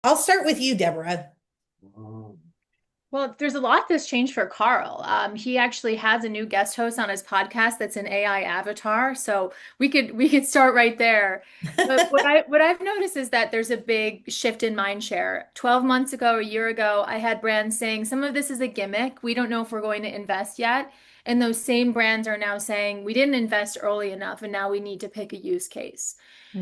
I'll start with you, Deborah. Well, there's a lot that's changed for Carl. He actually has a new guest host on his podcast that's an AI avatar, so we could start right there. But what I've noticed is that there's a big shift in mind share. 12 months ago, a year ago, I had brands saying some of this is a gimmick. We don't know if we're going to invest yet. And those same brands are now saying we didn't invest early enough and now we need to pick a use case.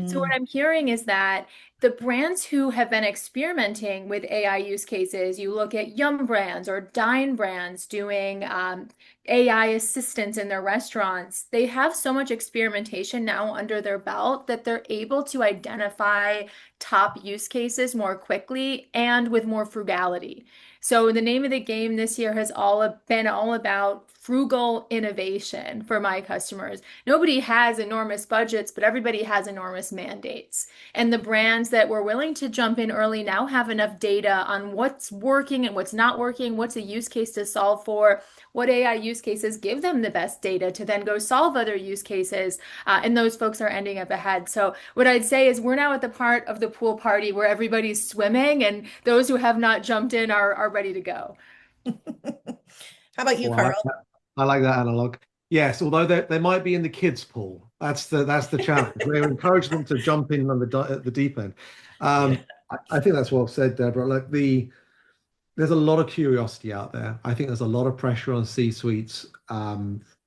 So what Mm, I'm hearing is that the brands who have been experimenting with AI use cases, you look at Yum Brands or Dine Brands doing AI assistants in their restaurants, they have so much experimentation now under their belt that they're able to identify top use cases more quickly and with more frugality. So the name of the game this year has been all about frugal innovation for my customers. Nobody has enormous budgets, but everybody has enormous mandates. And the brands that were willing to jump in early now have enough data on what's working and what's not working, what's a use case to solve for, what AI use cases give them the best data to then go solve other use cases. And those folks are ending up ahead. So, what I'd say is we're now at the part of the pool party where everybody's swimming, and those who have not jumped in are ready to go. How about you, Well, I Carl? like that. I like that analog. Yes, although they might be in the kids' pool. That's the challenge. We encourage them to jump in on the deep end. Yeah. I think that's well said, Deborah. Like there's a lot of curiosity out there. I think there's a lot of pressure on C-suites,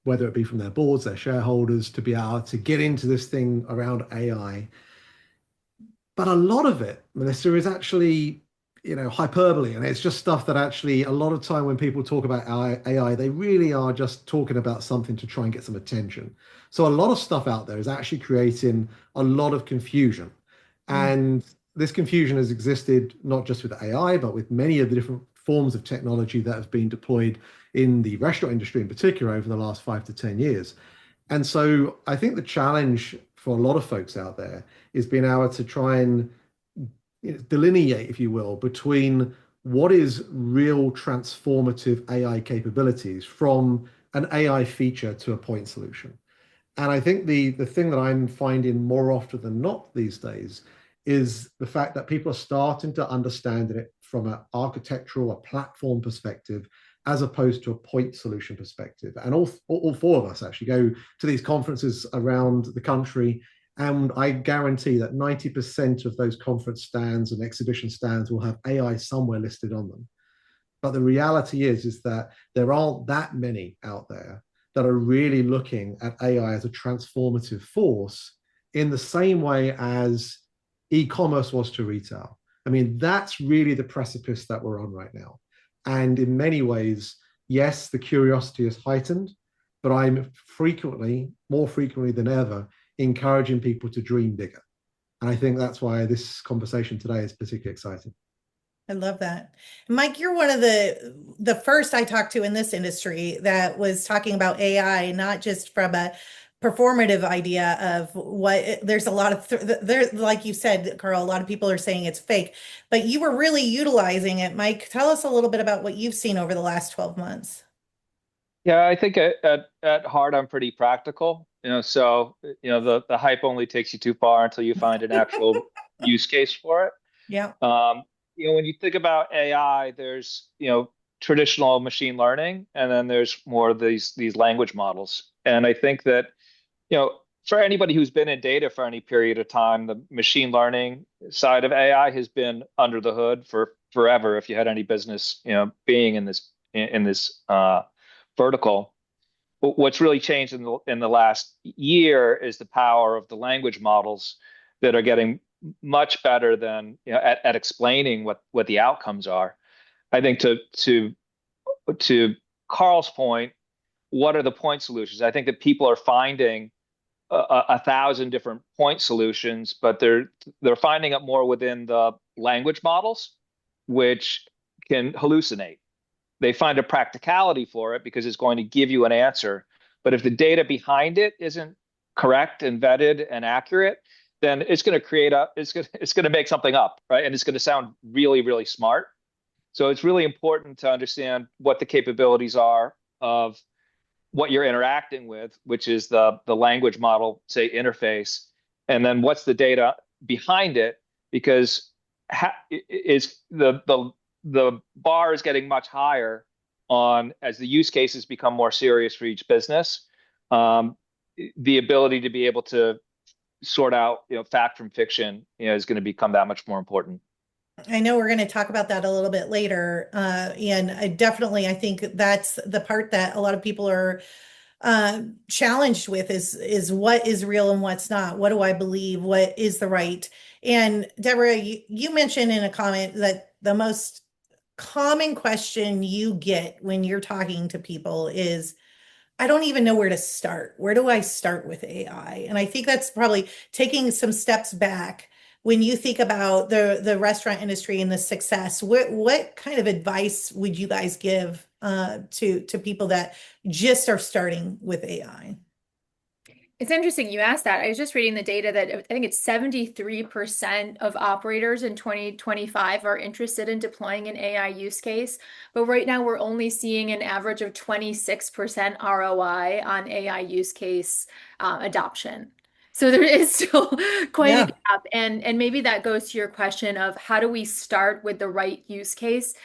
whether it be from their boards, their shareholders, to be able to get into this thing around AI. But a lot of it, Melissa, is actually, hyperbole. And it's just stuff that actually, a lot of time when people talk about AI, they really are just talking about something to try and get some attention. So a lot of stuff out there is actually creating a lot of confusion. Mm, And this confusion has existed not just with AI, but with many of the different forms of technology that have been deployed in the restaurant industry in particular over the last 5 to 10 years. And so I think the challenge for a lot of folks out there is being able to try and delineate, if you will, between what is real transformative AI capabilities from an AI feature to a point solution. And I think the thing that I'm finding more often than not these days is the fact that people are starting to understand it from an architectural, a platform perspective, as opposed to a point solution perspective. And all four of us actually go to these conferences around the country. And I guarantee that 90% of those conference stands and exhibition stands will have AI somewhere listed on them. But the reality is that there aren't that many out there that are really looking at AI as a transformative force in the same way as e-commerce was to retail. I mean, that's really the precipice that we're on right now. And in many ways, yes, the curiosity is heightened, but I'm more frequently than ever, encouraging people to dream bigger. And I think that's why this conversation today is particularly exciting. I love that. Mike, you're one of the first I talked to in this industry that was talking about AI, not just from a performative idea of what there's a lot of there, like you said, Carl, a lot of people are saying it's fake, but you were really utilizing it. Mike, tell us a little bit about what you've seen over the last 12 months. Yeah, I think at heart I'm pretty practical. So the hype only takes you too far until you find an actual use case for it. Yeah. When you think about AI, there's traditional machine learning, and then there's more of these language models. And I think that for anybody who's been in data for any period of time, the machine learning side of AI has been under the hood for forever. If you had any business, being in this vertical. But what's really changed in the last year is the power of the language models that are getting much better than at explaining what the outcomes are. I think to Carl's point, what are the point solutions? I think that people are finding a thousand different point solutions, but they're finding it more within the language models, which can hallucinate. They find a practicality for it because it's going to give you an answer. But if the data behind it isn't correct and vetted and accurate, then it's going to it's going to make something up, right? And it's going to sound really, really smart. So it's really important to understand what the capabilities are of what you're interacting with, which is the language model, say, interface, and then what's the data behind it, because is the bar is getting much higher on as the use cases become more serious for each business. Um, the ability to be able to sort out, fact from fiction, is going to become that much more important. I know we're going to talk about that a little bit later. And I think that's the part that a lot of people are challenged with is what is real and what's not. What do I believe? What is the right? And Deborah, you mentioned in a comment that the most common question you get when you're talking to people is, I don't even know where to start. Where do I start with AI? And I think that's probably taking some steps back. When you think about the restaurant industry and the success, what kind of advice would you guys give to people that just are starting with AI? It's interesting you asked that. I was just reading the data that I think it's 73% of operators in 2025 are interested in deploying an AI use case. But right now, we're only seeing an average of 26% ROI on AI use case adoption. So there is still quite a Yeah. gap. And maybe that goes to your question of how do we start with the right use case?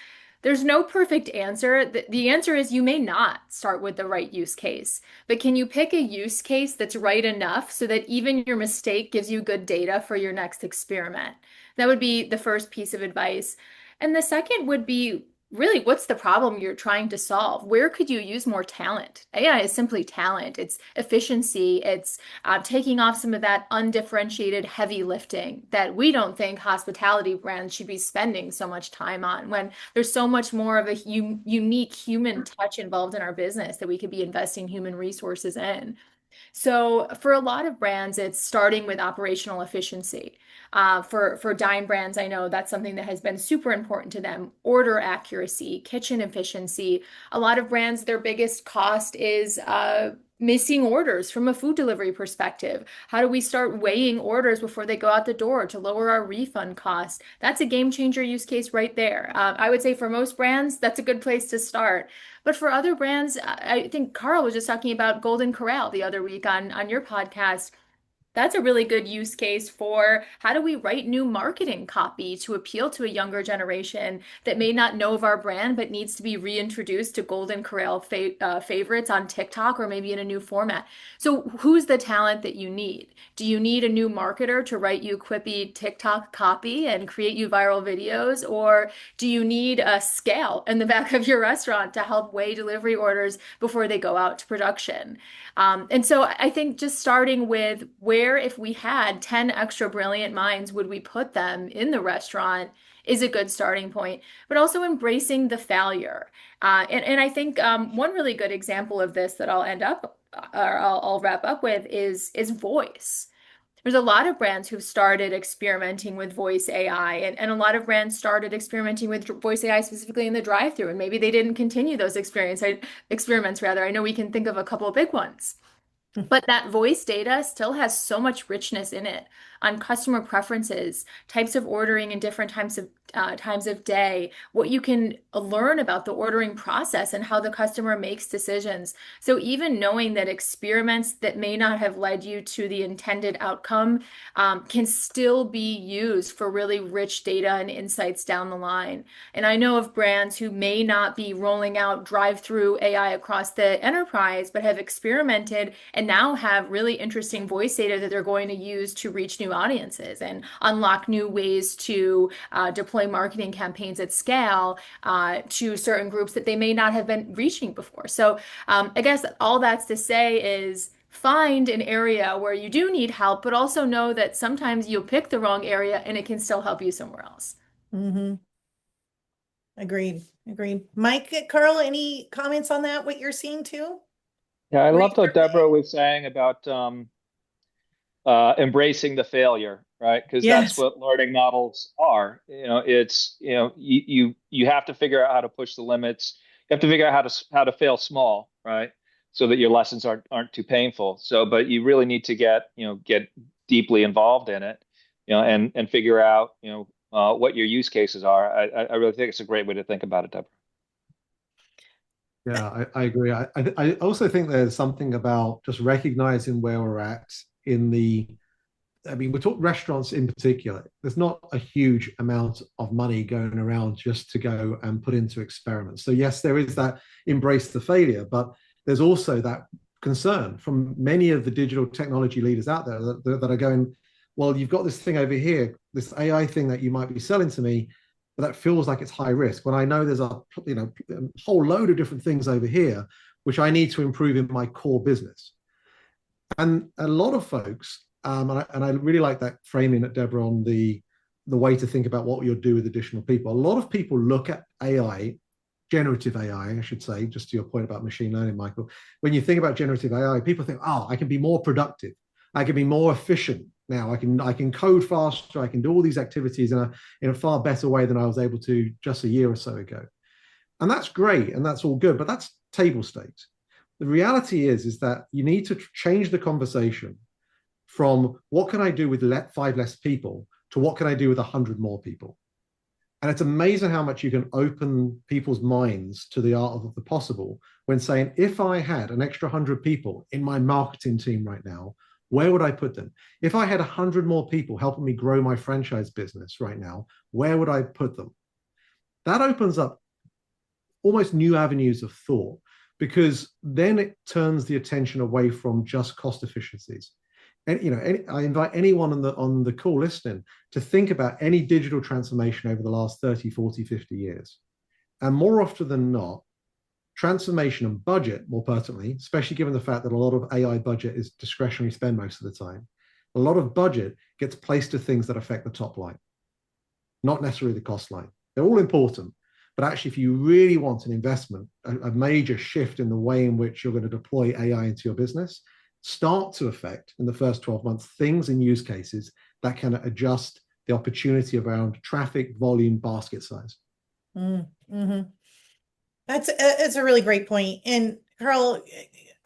There's no perfect answer. The answer is you may not start with the right use case, but can you pick a use case that's right enough so that even your mistake gives you good data for your next experiment? That would be the first piece of advice. And the second would be really what's the problem you're trying to solve? Where could you use more talent? AI is simply talent. It's efficiency. It's taking off some of that undifferentiated heavy lifting that we don't think hospitality brands should be spending so much time on when there's so much more of a unique human touch involved in our business that we could be investing human resources in. So for a lot of brands, it's starting with operational efficiency. For Dine brands, I know that's something that has been super important to them. Order accuracy, kitchen efficiency. A lot of brands, their biggest cost is missing orders from a food delivery perspective. How do we start weighing orders before they go out the door to lower our refund costs? That's a game changer use case right there. I would say for most brands, that's a good place to start. But for other brands, I think Carl was just talking about Golden Corral the other week on your podcast. That's a really good use case for how do we write new marketing copy to appeal to a younger generation that may not know of our brand but needs to be reintroduced to Golden Corral favorites on TikTok or maybe in a new format. So, who's the talent that you need? Do you need a new marketer to write you quippy TikTok copy and create you viral videos? Or do you need a scale in the back of your restaurant to help weigh delivery orders before they go out to production? And so I think just starting with where, if we had 10 extra brilliant minds, would we put them in the restaurant is a good starting point, but also embracing the failure. And I think one really good example of this that I'll end up or I'll wrap up with is voice. There's a lot of brands who've started experimenting with voice AI, and a lot of brands started experimenting with voice AI specifically in the drive-through, and maybe they didn't continue those experiments rather. I know we can think of a couple of big ones. But that voice data still has so much richness in it on customer preferences, types of ordering and different times of day, what you can learn about the ordering process and how the customer makes decisions. So even knowing that experiments that may not have led you to the intended outcome can still be used for really rich data and insights down the line. And I know of brands who may not be rolling out drive-through AI across the enterprise, but have experimented and now have really interesting voice data that they're going to use to reach new audiences and unlock new ways to deploy marketing campaigns at scale to certain groups that they may not have been reaching before. So I guess all that's to say is find an area where you do need help, but also know that sometimes you'll pick the wrong area and it can still help you somewhere else. Mm-hmm. Agreed. Agreed. Mike, Carl, any comments on that? What you're seeing too? Yeah, I Where you loved what start with Deborah it? was saying about embracing the failure, right? Because that's Yes. what learning models are. It's you have to figure out how to push the limits. You have to figure out how to fail small, right? So that your lessons aren't too painful. So, but you really need to get deeply involved in it, and figure out what your use cases are. I really think it's a great way to think about it, Deborah. Yeah, I agree. I also think there's something about just recognizing where we're at in the I mean, we talk restaurants in particular. There's not a huge amount of money going around just to go and put into experiments. So yes, there is that embrace the failure, but there's also that concern from many of the digital technology leaders out there that are going, well, you've got this thing over here, this AI thing that you might be selling to me, but that feels like it's high risk. When I know there's a whole load of different things over here which I need to improve in my core business. And a lot of folks, and I really like that framing at Deborah on the way to think about what you'll do with additional people. A lot of people look at AI, generative AI, I should say, just to your point about machine learning, Michael. When you think about generative AI, people think, oh, I can be more productive. I can be more efficient now. I can code faster. I can do all these activities in a far better way than I was able to just a year or so ago. And that's great, and that's all good, but that's table stakes. The reality is that you need to change the conversation from what can I do with 5 less people to what can I do with 100 more people. And it's amazing how much you can open people's minds to the art of the possible when saying, if I had an extra 100 people in my marketing team right now, where would I put them? If I had 100 more people helping me grow my franchise business right now, where would I put them? That opens up almost new avenues of thought, because then it turns the attention away from just cost efficiencies. And I invite anyone on the call listening to think about any digital transformation over the last 30, 40, 50 years. And more often than not, transformation and budget, more pertinently, especially given the fact that a lot of AI budget is discretionary spend most of the time, a lot of budget gets placed to things that affect the top line, not necessarily the cost line. They're all important. But actually, if you really want an investment, a major shift in the way in which you're going to deploy AI into your business, start to affect in the first 12 months things and use cases that can adjust the opportunity around traffic, volume, basket size. Mm-hmm. That's a really great point. And Carl,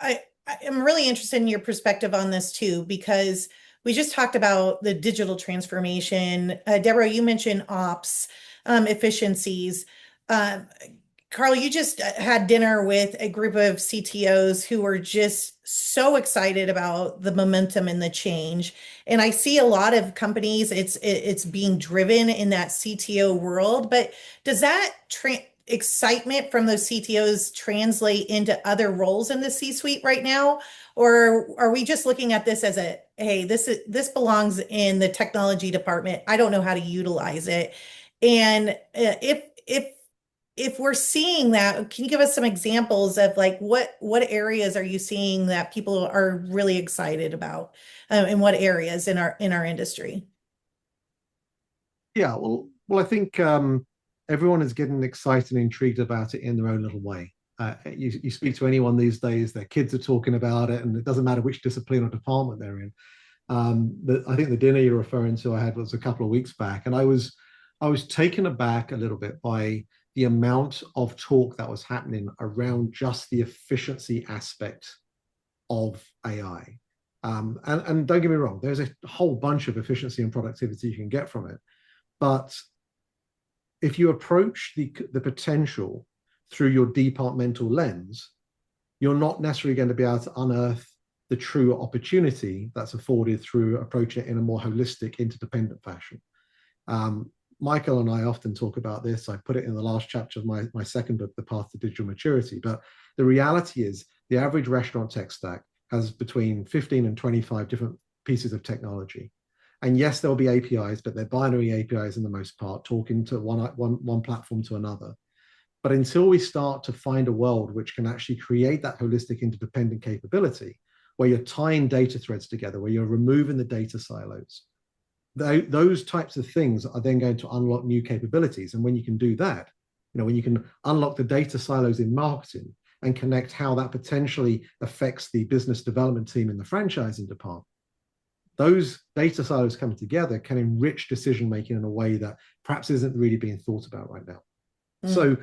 I am really interested in your perspective on this too, because we just talked about the digital transformation. Deborah, you mentioned ops efficiencies. Carl, you just had dinner with a group of CTOs who were just so excited about the momentum and the change. And I see a lot of companies, it's being driven in that CTO world. But does that excitement from those CTOs translate into other roles in the C-suite right now? Or are we just looking at this as hey, this belongs in the technology department. I don't know how to utilize it. And if we're seeing that, can you give us some examples of like what areas are you seeing that people are really excited about, in what areas in our industry? Yeah, well, I think everyone is getting excited and intrigued about it in their own little way. You speak to anyone these days, their kids are talking about it, and it doesn't matter which discipline or department they're in. I think the dinner you're referring to I had was a couple of weeks back, and I was taken aback a little bit by the amount of talk that was happening around just the efficiency aspect of AI. And don't get me wrong, there's a whole bunch of efficiency and productivity you can get from it. But if you approach the potential through your departmental lens, you're not necessarily going to be able to unearth the true opportunity that's afforded through approaching it in a more holistic, interdependent fashion. Michael and I often talk about this. I put it in the last chapter of my second book, The Path to Digital Maturity. But the reality is the average restaurant tech stack has between 15 and 25 different pieces of technology. And yes, there'll be APIs, but they're binary APIs in the most part, talking to one platform to another. But until we start to find a world which can actually create that holistic interdependent capability, where you're tying data threads together, where you're removing the data silos, those types of things are then going to unlock new capabilities. And when you can do that, when you can unlock the data silos in marketing and connect how that potentially affects the business development team in the franchising department, those data silos coming together can enrich decision making in a way that perhaps isn't really being thought about right now. So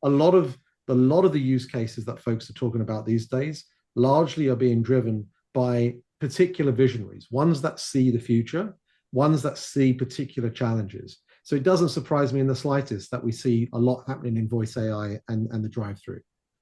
a lot of the use cases that folks are talking about these days largely are being driven by particular visionaries, ones that see the future, ones that see particular challenges. So it doesn't surprise me in the slightest that we see a lot happening in voice AI and the drive-through.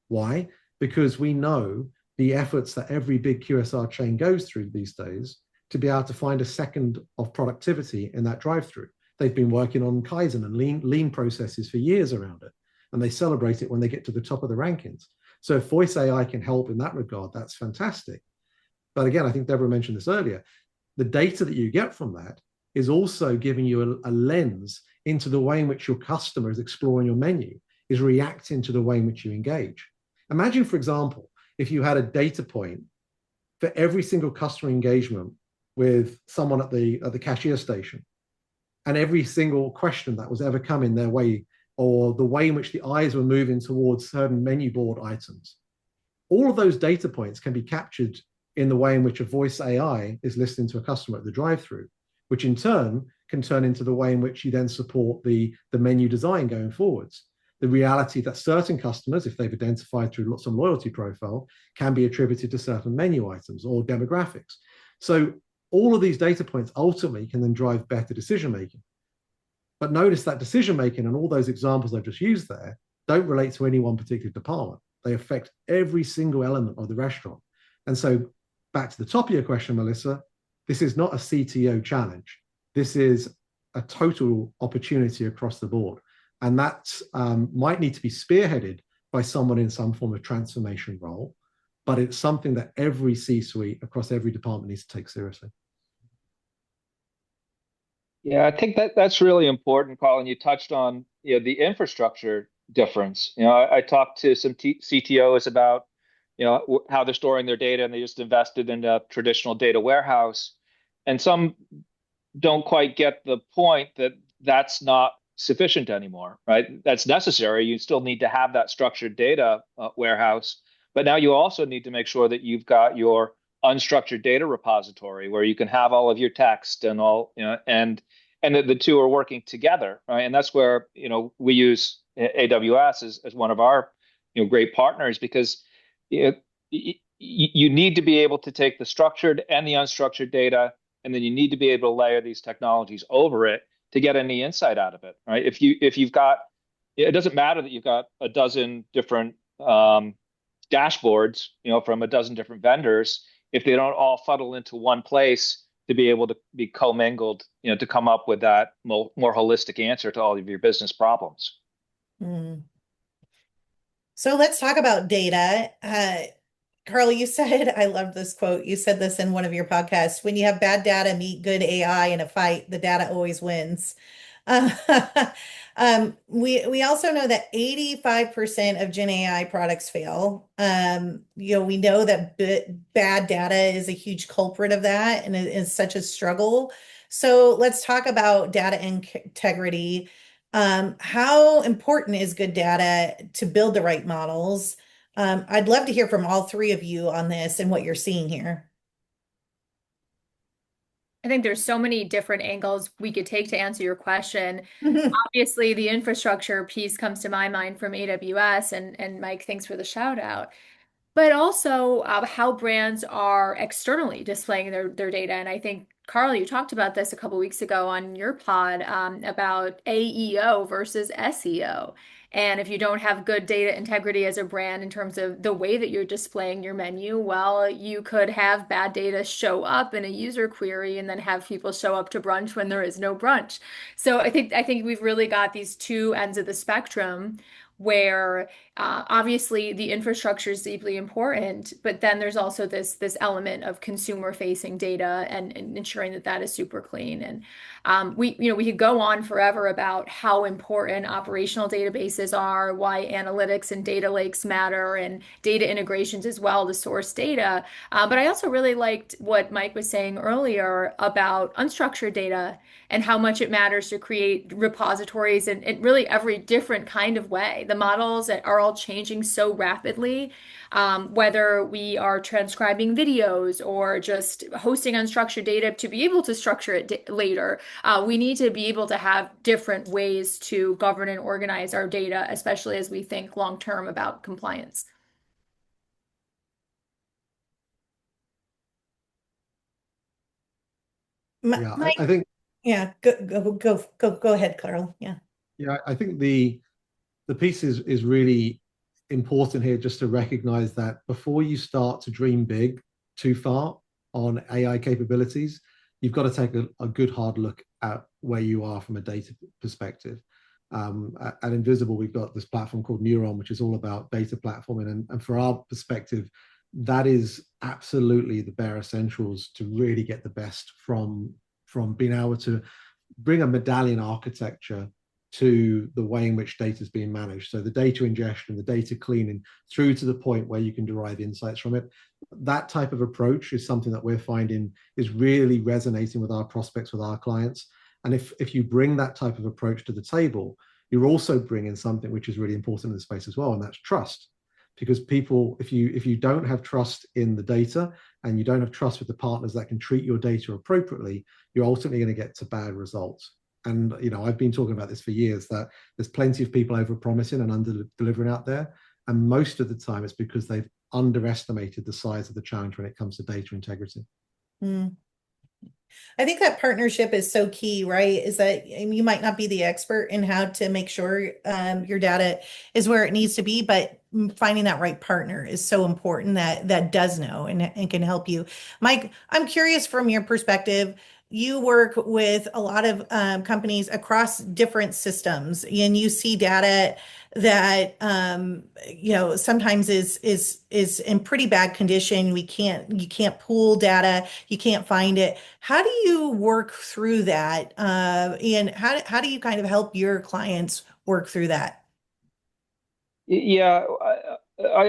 Why? Because we know the efforts that every big QSR chain goes through these days to be able to find a second of productivity in that drive-through. They've been working on Kaizen and lean processes for years around it, and they celebrate it when they get to the top of the rankings. So if voice AI can help in that regard, that's fantastic. But again, I think Deborah mentioned this earlier, the data that you get from that is also giving you a lens into the way in which your customer is exploring your menu, is reacting to the way in which you engage. Imagine, for example, if you had a data point for every single customer engagement with someone at the cashier station, and every single question that was ever coming their way, or the way in which the eyes were moving towards certain menu board items. All of those data points can be captured in the way in which a voice AI is listening to a customer at the drive-through, which in turn can turn into the way in which you then support the menu design going forwards. The reality that certain customers, if they've identified through some loyalty profile, can be attributed to certain menu items or demographics. So all of these data points ultimately can then drive better decision-making. But notice that decision-making and all those examples I've just used there don't relate to any one particular department. They affect every single element of the restaurant. And so back to the top of your question, Melissa, this is not a CTO challenge. This is a total opportunity across the board. And that might need to be spearheaded by someone in some form of transformation role, but it's something that every C-suite across every department needs to take seriously. Yeah, I think that's really important, Colin. You touched on the infrastructure difference. I talked to some CTOs about how they're storing their data, and they just invested in a traditional data warehouse, and some don't quite get the point that that's not sufficient anymore, right? That's necessary. You still need to have that structured data warehouse, but now you also need to make sure that you've got your unstructured data repository where you can have all of your text and all, and that the two are working together, right? And that's where we use AWS as one of our great partners, because you need to be able to take the structured and the unstructured data, and then you need to be able to layer these technologies over it to get any insight out of it, right? If you've got, it doesn't matter that you've got a dozen different dashboards, from a dozen different vendors, if they don't all funnel into one place to be able to be commingled, to come up with that more holistic answer to all of your business problems. Mm. So let's talk about data. Carl, you said, I love this quote. You said this in one of your podcasts: when you have bad data meet good AI in a fight, the data always wins. We also know that 85% of Gen AI products fail. We know that bad data is a huge culprit of that, and it is such a struggle. So let's talk about data integrity. How important is good data to build the right models? I'd love to hear from all three of you on this and what you're seeing here. I think there's so many different angles we could take to answer your question. Obviously, the infrastructure piece comes to my mind from AWS, and Mike, thanks for the shout out. But also how brands are externally displaying their data. And I think, Carl, you talked about this a couple weeks ago on your pod about AEO versus SEO. And if you don't have good data integrity as a brand in terms of the way that you're displaying your menu, well, you could have bad data show up in a user query and then have people show up to brunch when there is no brunch. So I think we've really got these two ends of the spectrum where obviously the infrastructure is deeply important, but then there's also this element of consumer facing data and ensuring that that is super clean. And we could go on forever about how important operational databases are, why analytics and data lakes matter, and data integrations as well to source data. But I also really liked what Mike was saying earlier about unstructured data and how much it matters to create repositories in really every different kind of way. The models are all changing so rapidly, whether we are transcribing videos or just hosting unstructured data to be able to structure it later. We need to be able to have different ways to govern and organize our data, especially as we think long term about compliance. Yeah, Mike, I think. yeah, go ahead, Carl. Yeah. Yeah, I think the piece is really important here, just to recognize that before you start to dream big too far, on AI capabilities, you've got to take a good hard look at where you are from a data perspective. At Invisible, we've got this platform called Neuron, which is all about data platforming. And for our perspective, that is absolutely the bare essentials to really get the best from being able to bring a medallion architecture to the way in which data is being managed. So the data ingestion, the data cleaning, through to the point where you can derive insights from it. That type of approach is something that we're finding is really resonating with our prospects, with our clients. And if you bring that type of approach to the table, you're also bringing something which is really important in the space as well, and that's trust. Because people, if you don't have trust in the data and you don't have trust with the partners that can treat your data appropriately, you're ultimately going to get to bad results. And I've been talking about this for years, that there's plenty of people over promising and under delivering out there, and most of the time it's because they've underestimated the size of the challenge when it comes to data integrity. I think that partnership is so key, right? Is that you might not be the expert in how to make sure your data is where it needs to be, but finding that right partner is so important that does know and can help you. Mike, I'm curious from your perspective. You work with a lot of companies across different systems, and you see data that sometimes is in pretty bad condition. You can't pull data, you can't find it. How do you work through that? And how do you kind of help your clients work through that? Yeah,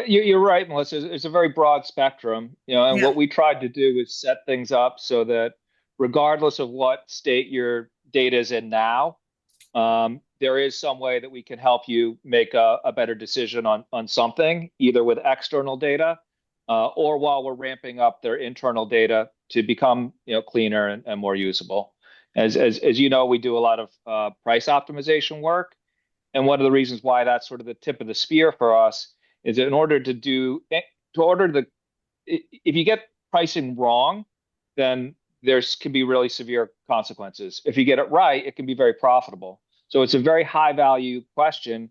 you're right, Melissa. It's a very broad spectrum, and Yeah. what we tried to do is set things up so that regardless of what state your data is in now, there is some way that we can help you make a better decision on something, either with external data or while we're ramping up their internal data to become cleaner and more usable. As you know, we do a lot of price optimization work. And one of the reasons why that's sort of the tip of the spear for us is in order if you get pricing wrong, then can be really severe consequences. If you get it right, it can be very profitable. So it's a very high value question.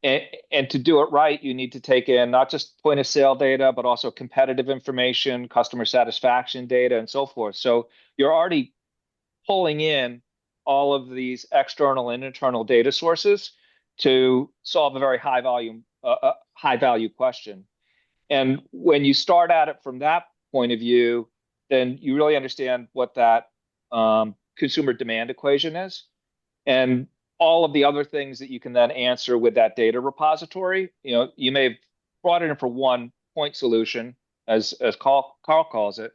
And to do it right, you need to take in not just point of sale data, but also competitive information, customer satisfaction data, and so forth. So you're already pulling in all of these external and internal data sources to solve a very high value question. And when you start at it from that point of view, then you really understand what that consumer demand equation is, and all of the other things that you can then answer with that data repository. You may have brought it in for one point solution, as Carl calls it,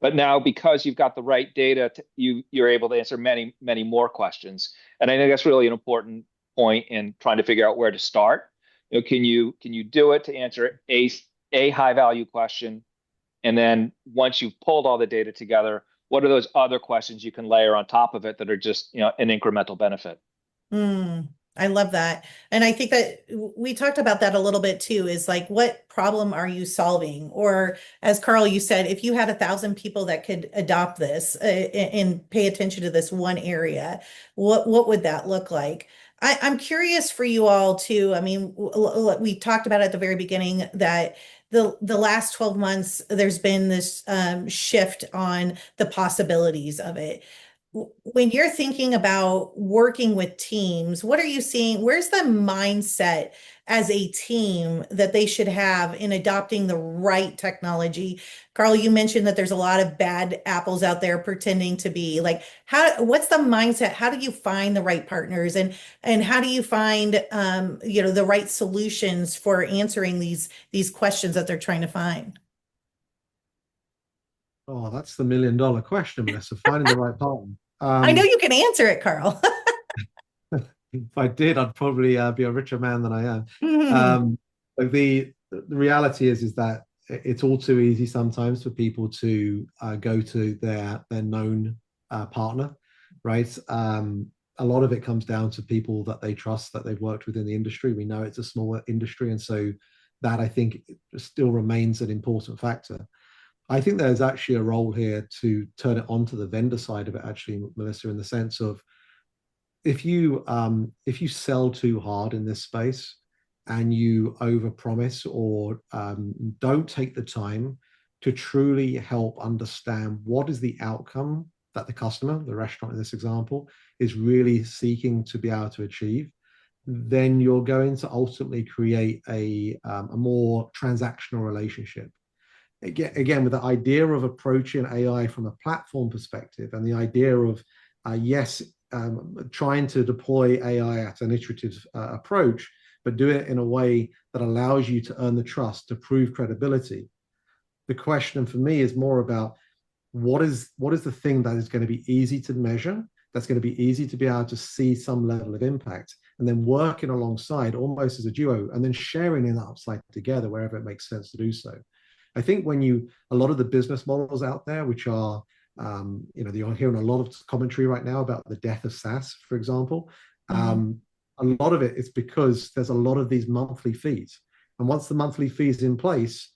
but now because you've got the right data, you're able to answer many, many more questions. And I think that's really an important point in trying to figure out where to start. Can you do it to answer a high value question, and then once you've pulled all the data together, what are those other questions you can layer on top of it that are just an incremental benefit? I love that. And I think that we talked about that a little bit too, is like, what problem are you solving? Or as Carl, you said, if you had 1,000 people that could adopt this and pay attention to this one area, what would that look like? I'm curious for you all too. I mean, we talked about at the very beginning that the last 12 months, there's been this shift on the possibilities of it. When you're thinking about working with teams, what are you seeing? Where's the mindset as a team that they should have in adopting the right technology? Carl, you mentioned that there's a lot of bad apples out there pretending to be like, what's the mindset? How do you find the right partners, and how do you find the right solutions for answering these questions that they're trying to find? Oh, that's the $1 million question, Melissa, finding the right partner. I know you can answer it, Carl. If I did, I'd probably be a richer man than I am. Mhm. The reality is that it's all too easy sometimes for people to go to their known partner, right? A lot of it comes down to people that they trust, that they've worked with in the industry. We know it's a smaller industry, and so that, I think, still remains an important factor. I think there's actually a role here to turn it onto the vendor side of it, actually, Melissa, in the sense of if you sell too hard in this space and you overpromise or don't take the time to truly help understand what is the outcome that the customer, the restaurant in this example, is really seeking to be able to achieve, then you're going to ultimately create a more transactional relationship. Again, with the idea of approaching AI from a platform perspective and the idea of, yes, trying to deploy AI at an iterative approach, but do it in a way that allows you to earn the trust, to prove credibility. The question for me is more about what is the thing that is going to be easy to measure, that's going to be easy to be able to see some level of impact, and then working alongside almost as a duo, and then sharing in that upside together wherever it makes sense to do so. I think a lot of the business models out there, which are, you're hearing a lot of commentary right now about the death of SaaS, for example. Mm-hmm. A lot of it is because there's a lot of these monthly fees. And once the monthly fee is in place,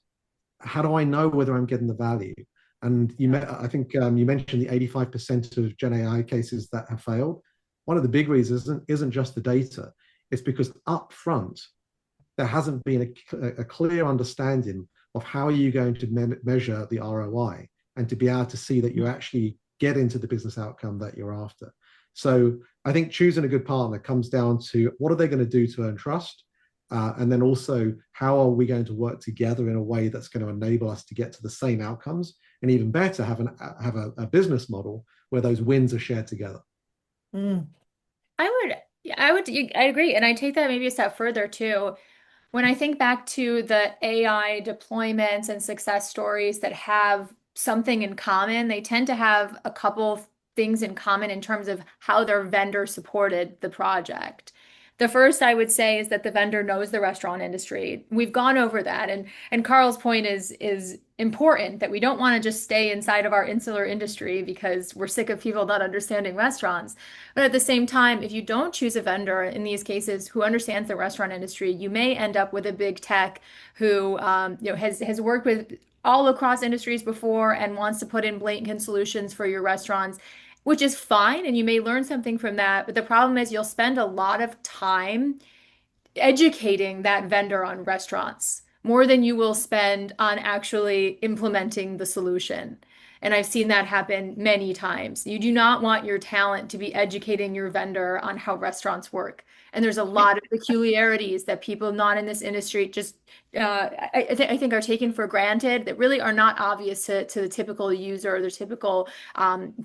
how do I know whether I'm getting the value? And I think you mentioned the 85% of Gen AI cases that have failed. One of the big reasons isn't just the data. It's because up front, there hasn't been a clear understanding of how are you going to measure the ROI and to be able to see that you actually get into the business outcome that you're after. So I think choosing a good partner comes down to what are they going to do to earn trust? And then also, how are we going to work together in a way that's going to enable us to get to the same outcomes, and even better, have a business model where those wins are shared together. Mm. I agree. And I take that maybe a step further too. When I think back to the AI deployments and success stories that have something in common, they tend to have a couple things in common in terms of how their vendor supported the project. The first I would say is that the vendor knows the restaurant industry. We've gone over that, and Carl's point is important, that we don't want to just stay inside of our insular industry because we're sick of people not understanding restaurants. But at the same time, if you don't choose a vendor in these cases who understands the restaurant industry, you may end up with a big tech who has worked with all across industries before and wants to put in blanket solutions for your restaurants, which is fine, and you may learn something from that. But the problem is you'll spend a lot of time educating that vendor on restaurants more than you will spend on actually implementing the solution. And I've seen that happen many times. You do not want your talent to be educating your vendor on how restaurants work. And there's a lot of peculiarities that people not in this industry just, I think, are taken for granted that really are not obvious to the typical user or the typical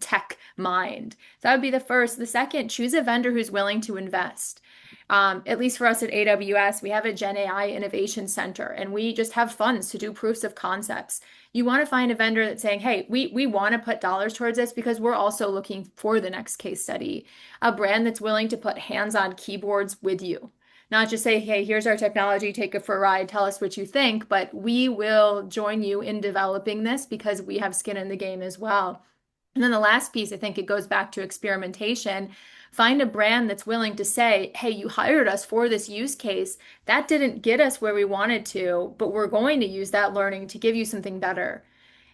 tech mind. So that would be the first. The second, choose a vendor who's willing to invest. At least for us at AWS, we have a Gen AI Innovation Center, and we just have funds to do proofs of concepts. You want to find a vendor that's saying, hey, we want to put dollars towards this because we're also looking for the next case study. A brand that's willing to put hands-on keyboards with you. Not just say, hey, here's our technology, take it for a ride, tell us what you think, but we will join you in developing this because we have skin in the game as well. And then the last piece, I think it goes back to experimentation. Find a brand that's willing to say, hey, you hired us for this use case. That didn't get us where we wanted to, but we're going to use that learning to give you something better.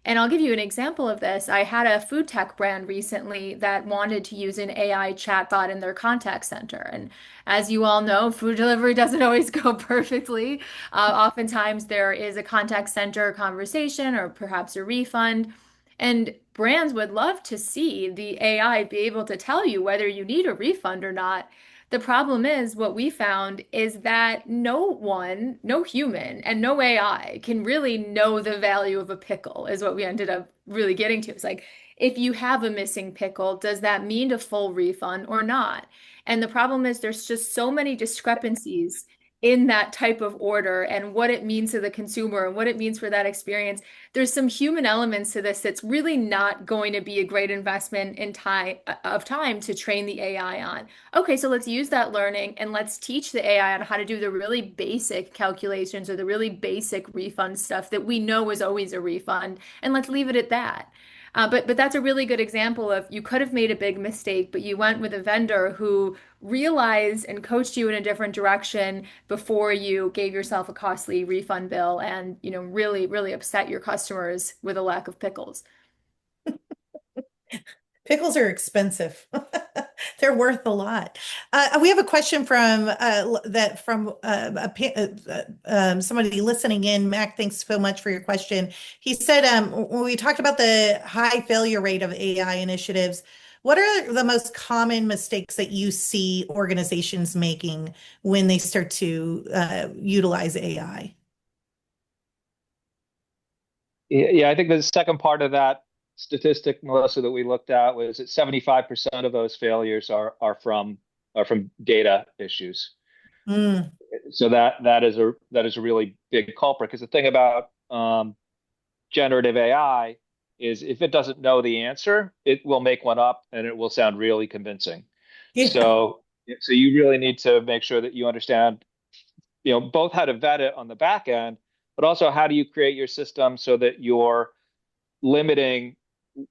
And I'll give you an example of this. I had a food tech brand recently that wanted to use an AI chatbot in their contact center. And as you all know, food delivery doesn't always go perfectly. Oftentimes there is a contact center conversation or perhaps a refund. And brands would love to see the AI be able to tell you whether you need a refund or not. The problem is, what we found is that no one, no human, and no AI can really know the value of a pickle, is what we ended up really getting to. It's like, if you have a missing pickle, does that mean a full refund or not? And the problem is there's just so many discrepancies in that type of order and what it means to the consumer and what it means for that experience. There's some human elements to this that's really not going to be a great investment in time to train the AI on. Okay, so let's use that learning and let's teach the AI on how to do the really basic calculations or the really basic refund stuff that we know is always a refund, and let's leave it at that. But that's a really good example of, you could have made a big mistake, but you went with a vendor who realized and coached you in a different direction before you gave yourself a costly refund bill and, really, really upset your customers with a lack of pickles. Pickles are expensive. They're worth a lot. We have a question from somebody listening in. Mac, thanks so much for your question. He said, when we talked about the high failure rate of AI initiatives, what are the most common mistakes that you see organizations making when they start to utilize AI? Yeah, I think the second part of that statistic, Melissa, that we looked at was that 75% of those failures are from data issues. Mm, So that is a really big culprit, because the thing about generative AI is if it doesn't know the answer, it will make one up and it will sound really convincing. yeah. So you really need to make sure that you understand, both how to vet it on the back end, but also how do you create your system so that you're limiting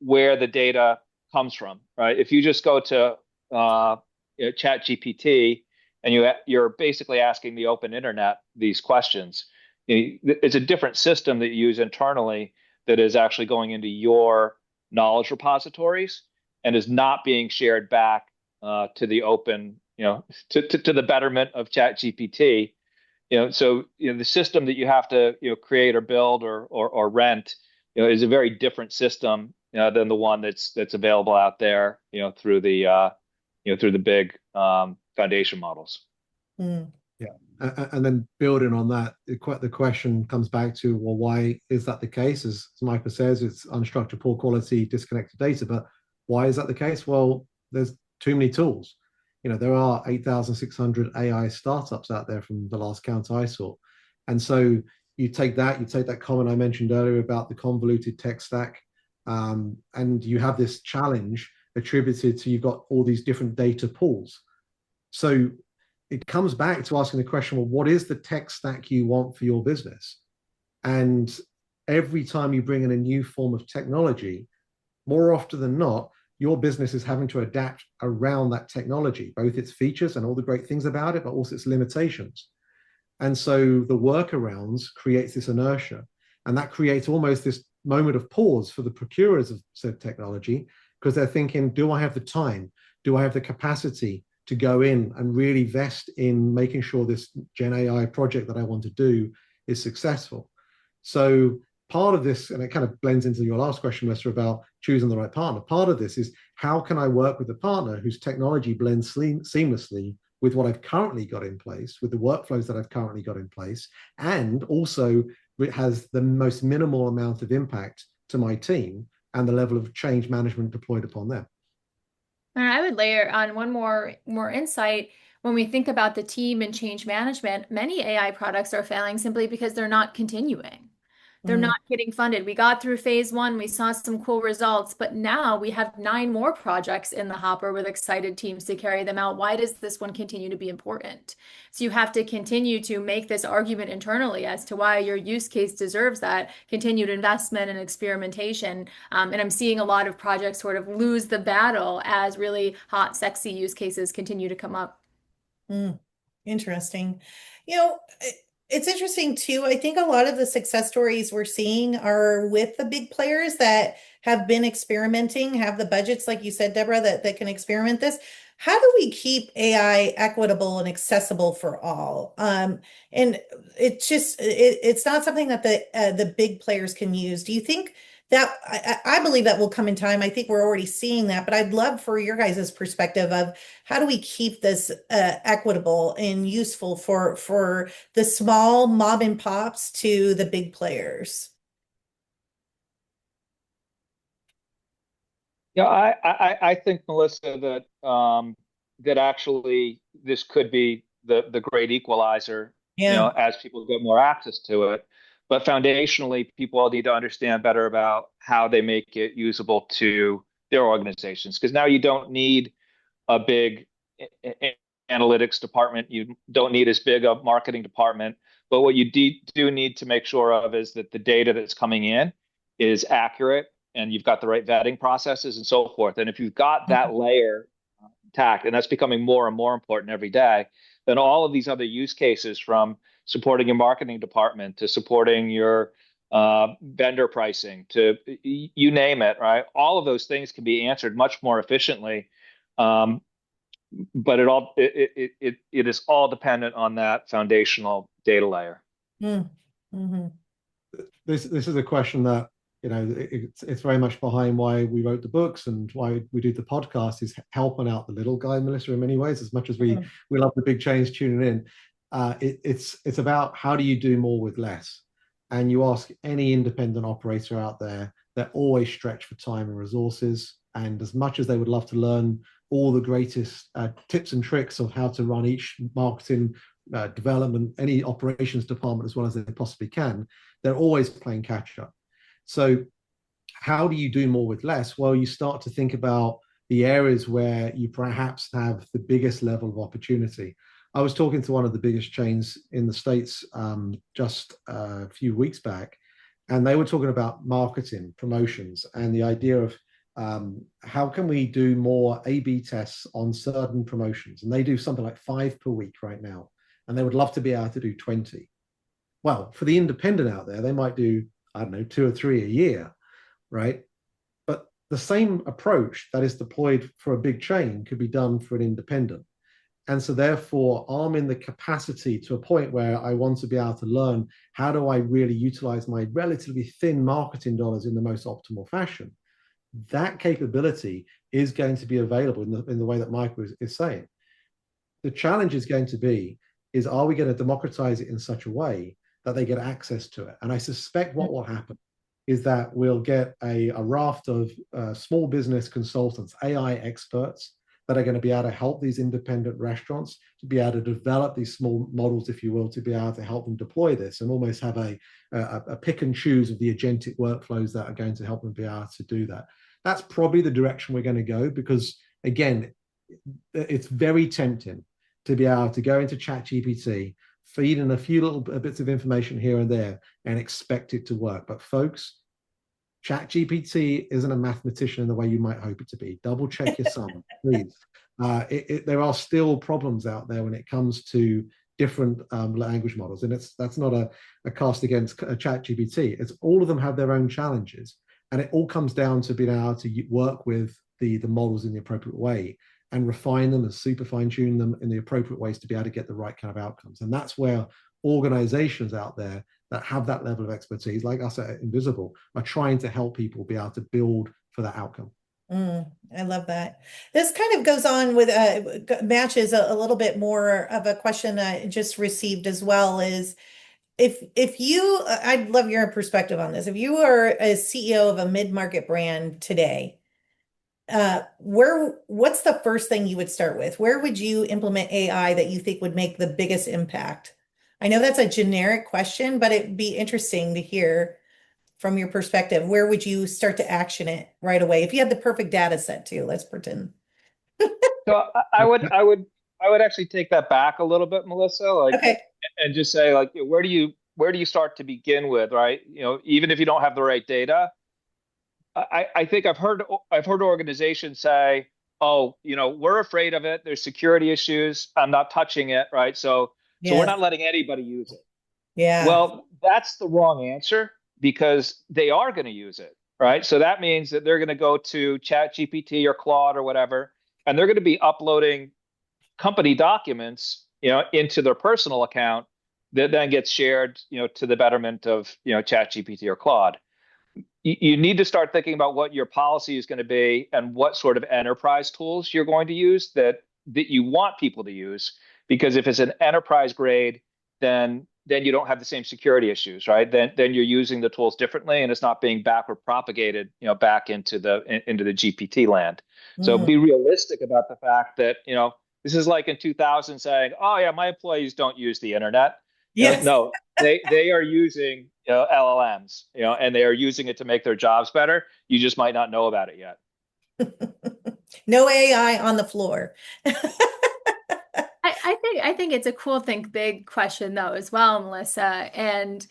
where the data comes from, right? If you just go to Chat GPT and you're basically asking the open internet these questions, it's a different system that you use internally that is actually going into your knowledge repositories and is not being shared back to the open, to the betterment of Chat GPT. So the system that you have to create or build or rent is a very different system than the one that's available out there through the big foundation models. Mm, Yeah. And then building on that, the question comes back to, well, why is that the case? As Michael says, it's unstructured, poor quality, disconnected data. But why is that the case? Well, there's too many tools. There are 8,600 AI startups out there from the last count I saw. And so you take that comment I mentioned earlier about the convoluted tech stack, and you have this challenge attributed to, you've got all these different data pools. So it comes back to asking the question, well, what is the tech stack you want for your business? And every time you bring in a new form of technology, more often than not, your business is having to adapt around that technology, both its features and all the great things about it, but also its limitations. And so the workarounds creates this inertia, and that creates almost this moment of pause for the procurers of said technology, because they're thinking, do I have the time? Do I have the capacity to go in and really invest in making sure this Gen AI project that I want to do is successful? So part of this, and it kind of blends into your last question, Lester, about choosing the right partner. Part of this is, how can I work with a partner whose technology blends seamlessly with what I've currently got in place, with the workflows that I've currently got in place, and also it has the most minimal amount of impact to my team and the level of change management deployed upon them. And I would layer on one more insight. When we think about the team and change management, many AI products are failing simply because they're not continuing. They're mm, not getting funded. We got through phase one, we saw some cool results, but now we have 9 more projects in the hopper with excited teams to carry them out. Why does this one continue to be important? So you have to continue to make this argument internally as to why your use case deserves that continued investment and experimentation. And I'm seeing a lot of projects sort of lose the battle as really hot, sexy use cases continue to come up. mm. Interesting. It's interesting too. I think a lot of the success stories we're seeing are with the big players that have been experimenting, have the budgets, like you said, Deborah, that can experiment this. How do we keep AI equitable and accessible for all? And it's not something that the big players can use. Do you think that I believe that will come in time? I think we're already seeing that, but I'd love for your guys' perspective of how do we keep this equitable and useful for the small mom and pops to the big players? Yeah, I think, Melissa, that actually this could be the great equalizer, Yeah. as people get more access to it. But foundationally, people all need to understand better about how they make it usable to their organizations, because now you don't need a big analytics department. You don't need as big a marketing department. But what you do need to make sure of is that the data that's coming in is accurate, and you've got the right vetting processes and so forth. And if you've got that layer intact, and that's becoming more and more important every day, then all of these other use cases, from supporting your marketing department to supporting your vendor pricing to you name it, right? All of those things can be answered much more efficiently, um, but it is all dependent on that foundational data layer. Mm. Hmm. This is a question that, it's very much behind why we wrote the books and why we do the podcast, is helping out the little guy, Melissa, in many ways. As much as we love the big chains tuning in, it's about how do you do more with less. And you ask any independent operator out there, they're always stretched for time and resources. And as much as they would love to learn all the greatest tips and tricks of how to run each marketing development, any operations department as well as they possibly can, they're always playing catch up. So how do you do more with less? Well, you start to think about the areas where you perhaps have the biggest level of opportunity. I was talking to one of the biggest chains in the States just a few weeks back, and they were talking about marketing, promotions, and the idea of how can we do more A/B tests on certain promotions? And they do something like 5 per week right now, and they would love to be able to do 20. Well, for the independent out there, they might do, I don't know, 2 or 3 a year, right? But the same approach that is deployed for a big chain could be done for an independent. And so therefore, I'm in the capacity to a point where I want to be able to learn, how do I really utilize my relatively thin marketing dollars in the most optimal fashion? That capability is going to be available in the way that Mike is saying. The challenge is going to be, is are we going to democratize it in such a way that they get access to it? And I suspect what will happen is that we'll get a raft of small business consultants, AI experts, that are going to be able to help these independent restaurants to be able to develop these small models, if you will, to be able to help them deploy this and almost have a pick and choose of the agentic workflows that are going to help them be able to do that. That's probably the direction we're going to go, because again, it's very tempting to be able to go into ChatGPT, feed in a few little bits of information here and there and expect it to work. But folks, ChatGPT isn't a mathematician in the way you might hope it to be. Double check your sum, please. There are still problems out there when it comes to different language models, and that's not a cast against ChatGPT. It's all of them have their own challenges, and it all comes down to being able to work with the models in the appropriate way and refine them and super fine tune them in the appropriate ways to be able to get the right kind of outcomes. And that's where organizations out there that have that level of expertise, like us at Invisible, are trying to help people be able to build for that outcome. I love that. This kind of goes on with matches a little bit more of a question I just received as well, is if you, I'd love your perspective on this. If you are a CEO of a mid-market brand today, what's the first thing you would start with? Where would you implement AI that you think would make the biggest impact? I know that's a generic question, but it'd be interesting to hear from your perspective. Where would you start to action it right away? If you had the perfect data set too, let's pretend. So I would actually take that back a little bit, Melissa, Okay. and just say, like, where do you start to begin with, right? Even if you don't have the right data, I think I've heard organizations say, oh, we're afraid of it. There's security issues. I'm not touching it, right? So we're Yes. not letting anybody use it. Yeah. Well, that's the wrong answer, because they are going to use it, right? So that means that they're going to go to ChatGPT or Claude or whatever, and they're going to be uploading company documents, into their personal account that then gets shared, to the betterment of, ChatGPT or Claude. You need to start thinking about what your policy is going to be and what sort of enterprise tools you're going to use that you want people to use. Because if it's an enterprise grade, then you don't have the same security issues, right? Then you're using the tools differently, and it's not being backward propagated, back into the GPT land. So be realistic about the fact that, this is like in 2000 saying, oh yeah, my employees don't use the internet. Yes. No, they are using LLMs, and they are using it to make their jobs better. You just might not know about it yet. No AI on the floor. I think it's a cool think big question though as well, Melissa. And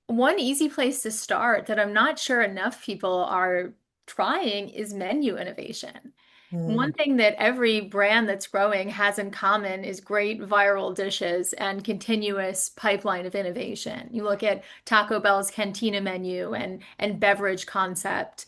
one easy place to start that I'm not sure enough people are trying is menu innovation. One thing that every brand that's growing has in common is great viral dishes and continuous pipeline of innovation. You look at Taco Bell's Cantina menu and beverage concept.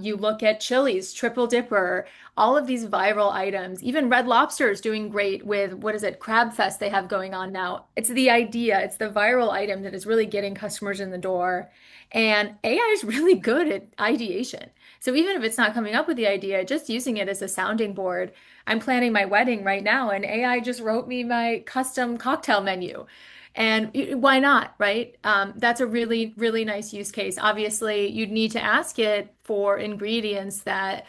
You look at Chili's, Triple Dipper, all of these viral items. Even Red Lobster is doing great with, what is it, Crab Fest they have going on now. It's the idea, it's the viral item that is really getting customers in the door. And AI is really good at ideation. So even if it's not coming up with the idea, just using it as a sounding board. I'm planning my wedding right now, and AI just wrote me my custom cocktail menu. And why not, right? That's a really, really nice use case. Obviously, you'd need to ask it for ingredients that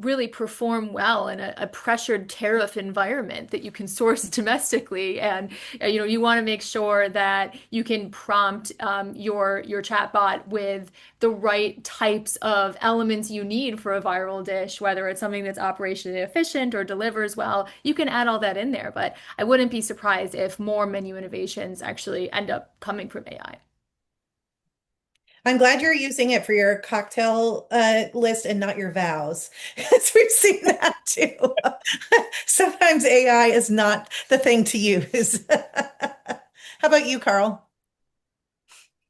really perform well in a pressured tariff environment that you can source domestically. And you want to make sure that you can prompt your chatbot with the right types of elements you need for a viral dish, whether it's something that's operationally efficient or delivers well. You can add all that in there, but I wouldn't be surprised if more menu innovations actually end up coming from AI. I'm glad you're using it for your cocktail list and not your vows, because we've seen that too. Sometimes AI is not the thing to use. How about you, Carl?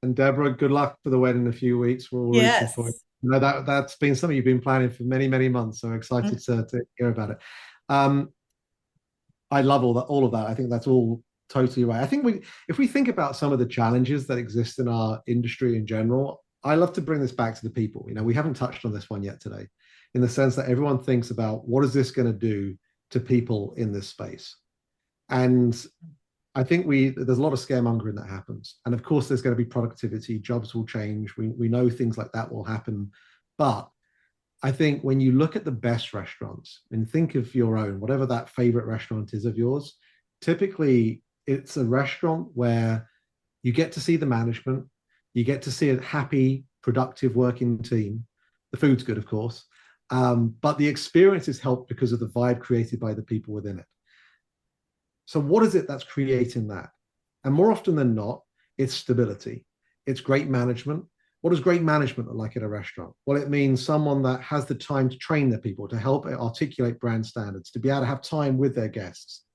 And Deborah, good luck for the wedding in a few weeks. We're all rooting for you. Yes. No, that's been something you've been planning for many, many months. So excited to hear about it. Um, I love all of that. I think that's all totally right. I think if we think about some of the challenges that exist in our industry in general, I love to bring this back to the people. We haven't touched on this one yet today, in the sense that everyone thinks about what is this going to do to people in this space. And I think there's a lot of scaremongering that happens. And of course, there's going to be productivity, jobs will change. We know things like that will happen. But I think when you look at the best restaurants and think of your own, whatever that favorite restaurant is of yours, typically it's a restaurant where you get to see the management, you get to see a happy, productive working team. The food's good, of course, but the experience is helped because of the vibe created by the people within it. So what is it that's creating that? And more often than not, it's stability. It's great management. What does great management look like at a restaurant? Well, it means someone that has the time to train their people, to help articulate brand standards, to be able to have time with their guests.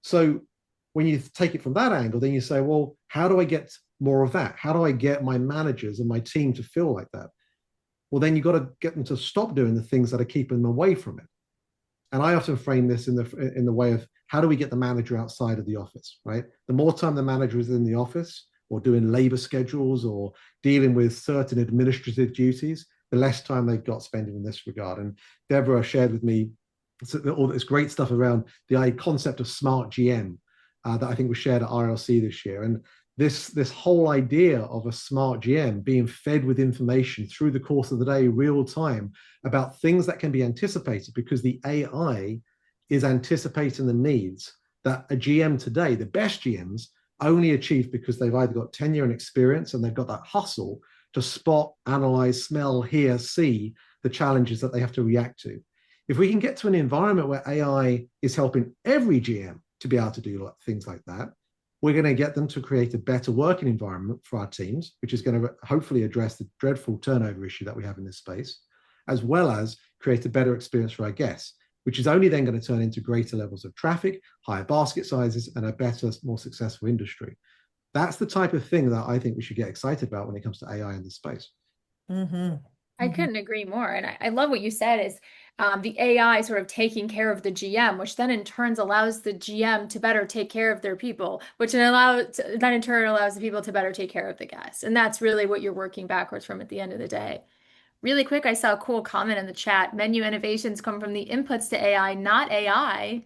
So when you take it from that angle, then you say, well, how do I get more of that? How do I get my managers and my team to feel like that? Well, then you've got to get them to stop doing the things that are keeping them away from it. And I often frame this in the way of, how do we get the manager outside of the office, right? The more time the manager is in the office or doing labor schedules or dealing with certain administrative duties, the less time they've got spending in this regard. And Deborah shared with me all this great stuff around the concept of smart GM that I think was shared at RLC this year. And this whole idea of a smart GM being fed with information through the course of the day, real time, about things that can be anticipated, because the AI is anticipating the needs that a GM today, the best GMs, only achieve because they've either got tenure and experience and they've got that hustle to spot, analyze, smell, hear, see the challenges that they have to react to. If we can get to an environment where AI is helping every GM to be able to do things like that, we're going to get them to create a better working environment for our teams, which is going to hopefully address the dreadful turnover issue that we have in this space, as well as create a better experience for our guests, which is only then going to turn into greater levels of traffic, higher basket sizes, and a better, more successful industry. That's the type of thing that I think we should get excited about when it comes to AI in this space. Mm-hmm. I couldn't agree more. And I love what you said is the AI sort of taking care of the GM, which then in turn allows the GM to better take care of their people, which then in turn allows the people to better take care of the guests. And that's really what you're working backwards from at the end of the day. Really quick, I saw a cool comment in the chat. Menu innovations come from the inputs to AI, not AI.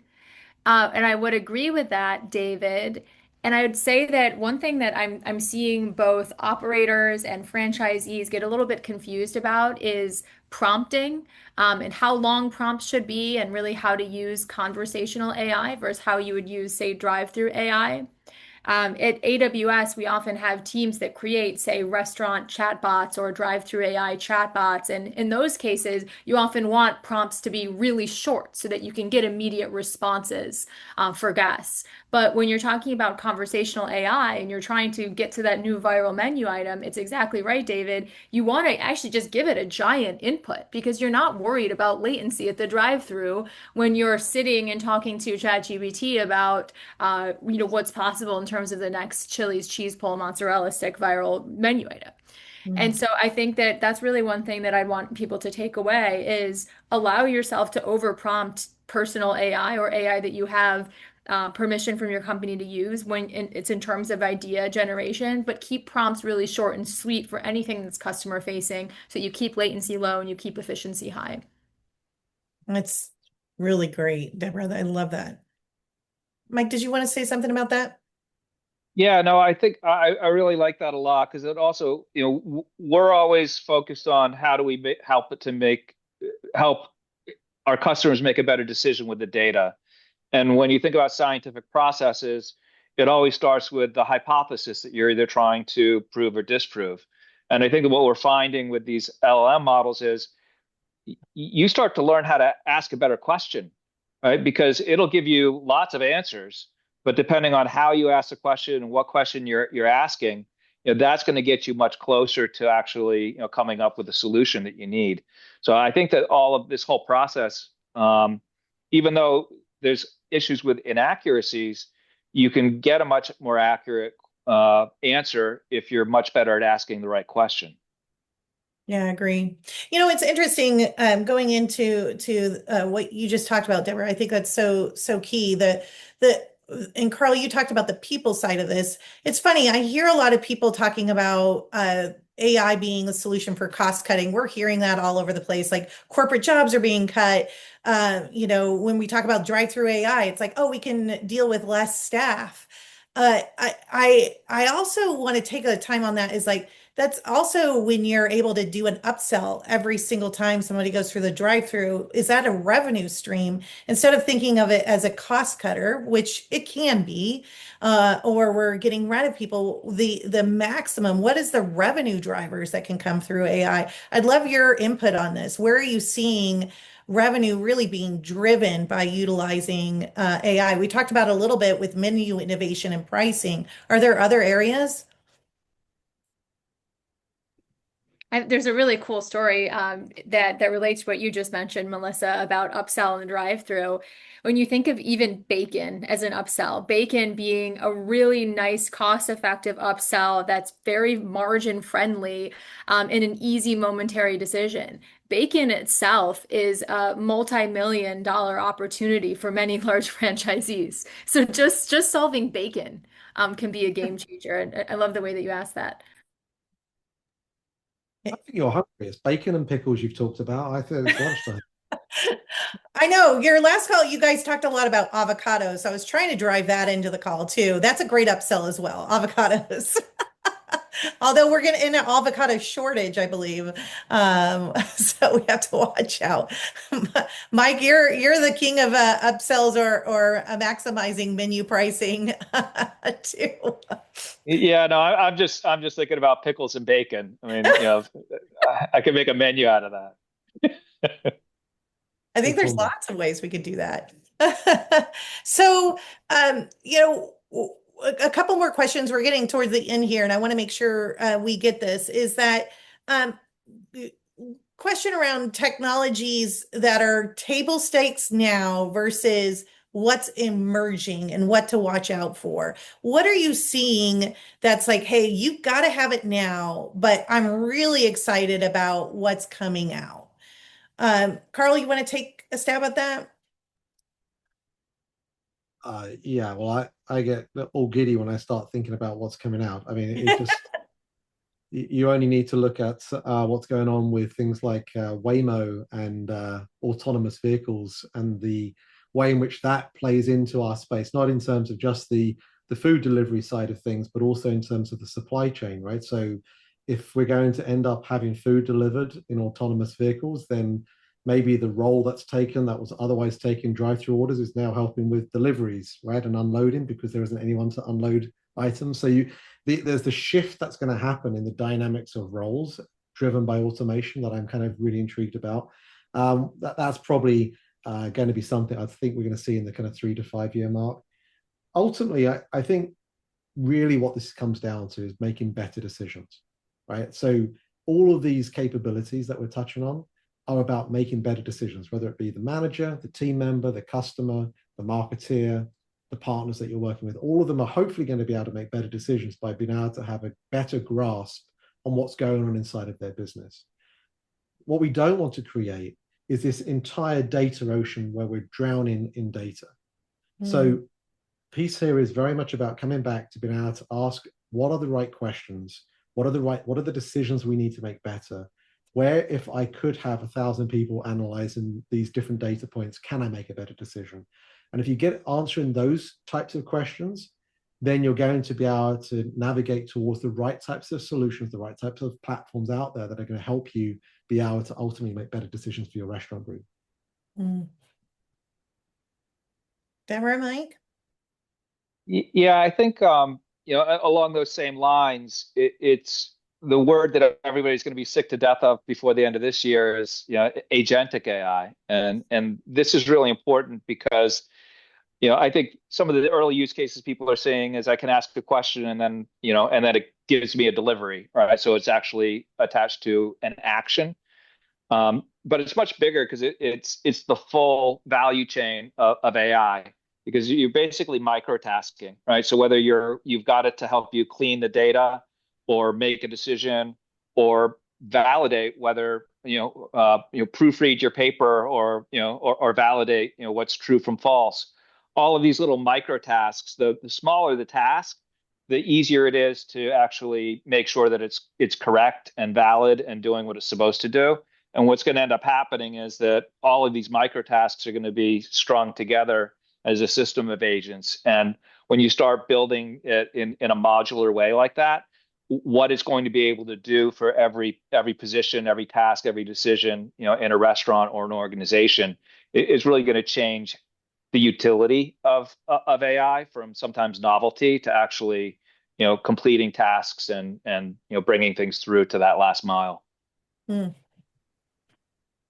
And I would agree with that, David. And I would say that one thing that I'm seeing both operators and franchisees get a little bit confused about is prompting, and how long prompts should be, and really how to use conversational AI versus how you would use, say, drive-through AI. At AWS, we often have teams that create, say, restaurant chatbots or drive-through AI chatbots. And in those cases, you often want prompts to be really short so that you can get immediate responses for guests. But when you're talking about conversational AI and you're trying to get to that new viral menu item, it's exactly right, David. You want to actually just give it a giant input because you're not worried about latency at the drive-through when you're sitting and talking to ChatGPT about, what's possible in terms of the next Chili's cheese pull mozzarella stick viral menu item. And so I think that that's really one thing that I want people to take away is allow yourself to over prompt personal AI or AI that you have permission from your company to use when it's in terms of idea generation, but keep prompts really short and sweet for anything that's customer facing so you keep latency low and you keep efficiency high. That's really great, Deborah. I love that. Mike, did you want to say something about that? Yeah, no, I think I really like that a lot because it also, we're always focused on how do we help our customers make a better decision with the data. And when you think about scientific processes, it always starts with the hypothesis that you're either trying to prove or disprove. And I think that what we're finding with these LLM models is you start to learn how to ask a better question, right? Because it'll give you lots of answers, but depending on how you ask the question and what question you're asking, that's going to get you much closer to actually, coming up with a solution that you need. So I think that all of this whole process, even though there's issues with inaccuracies, you can get a much more accurate answer if you're much better at asking the right question. Yeah, I agree. It's interesting going into what you just talked about, Deborah. I think that's so key. And Carl, you talked about the people side of this. It's funny, I hear a lot of people talking about AI being a solution for cost cutting. We're hearing that all over the place. Like corporate jobs are being cut. When we talk about drive-through AI, it's like, oh, we can deal with less staff. I also want to take a time on that is like, that's also when you're able to do an upsell every single time somebody goes through the drive-through. Is that a revenue stream instead of thinking of it as a cost cutter, which it can be, or we're getting rid of people? The maximum. What is the revenue drivers that can come through AI? I'd love your input on this. Where are you seeing revenue really being driven by utilizing AI? We talked about a little bit with menu innovation and pricing. Are there other areas? There's a really cool story that relates to what you just mentioned, Melissa, about upsell and the drive-through. When you think of even bacon as an upsell, bacon being a really nice, cost-effective upsell that's very margin friendly and an easy momentary decision. Bacon itself is a multi-million dollar opportunity for many large franchisees. So just solving bacon can be a game changer. And I love the way that you asked that. I think you're hungry. It's bacon and pickles you've talked about. I think it's lunchtime. I know your last call, you guys talked a lot about avocados. I was trying to drive that into the call too. That's a great upsell as well. Avocados. Although we're getting in an avocado shortage, I believe. So we have to watch out. Mike, you're the king of upsells or maximizing menu pricing too. Yeah, no, I'm just thinking about pickles and bacon. I mean, I could make a menu out of that. I think there's lots of ways we could do that. So, a couple more questions. We're getting towards the end here, and I want to make sure we get this. Is that question around technologies that are table stakes now versus what's emerging and what to watch out for? What are you seeing that's like, hey, you've got to have it now, but I'm really excited about what's coming out? Carl, you want to take a stab at that? Yeah, well, I get all giddy when I start thinking about what's coming out. I mean, it just you only need to look at what's going on with things like Waymo and autonomous vehicles and the way in which that plays into our space, not in terms of just the food delivery side of things, but also in terms of the supply chain, right? So if we're going to end up having food delivered in autonomous vehicles, then maybe the role that's taken that was otherwise taking drive-through orders is now helping with deliveries, right? And unloading because there isn't anyone to unload items. So there's the shift that's going to happen in the dynamics of roles driven by automation that I'm kind of really intrigued about. That's probably going to be something I think we're going to see in the kind of 3 to 5 year mark. Ultimately, I think really what this comes down to is making better decisions, right? So all of these capabilities that we're touching on are about making better decisions, whether it be the manager, the team member, the customer, the marketeer, the partners that you're working with. All of them are hopefully going to be able to make better decisions by being able to have a better grasp on what's going on inside of their business. What we don't want to create is this entire data ocean where we're drowning in data. So piece here is very much about coming back to being able to ask, what are the right questions? What are the decisions we need to make better? Where, if I could have 1,000 people analyzing these different data points, can I make a better decision? And if you get answering those types of questions, then you're going to be able to navigate towards the right types of solutions, the right types of platforms out there that are going to help you be able to ultimately make better decisions for your restaurant group. Deborah, Mike? Yeah, I think along those same lines, it's the word that everybody's going to be sick to death of before the end of this year is agentic AI, and this is really important because I think some of the early use cases people are seeing is I can ask a question and then it gives me a delivery, right? So it's actually attached to an action. But it's much bigger because it's the full value chain of AI, because you're basically microtasking, right? So whether you've got it to help you clean the data or make a decision or validate whether proofread your paper or validate what's true from false. All of these little microtasks, the smaller the task, the easier it is to actually make sure that it's correct and valid and doing what it's supposed to do. And what's going to end up happening is that all of these microtasks are going to be strung together as a system of agents. And when you start building it in a modular way like that, what it's going to be able to do for every position, every task, every decision, in a restaurant or an organization is really going to change the utility of AI from sometimes novelty to actually, completing tasks and bringing things through to that last mile.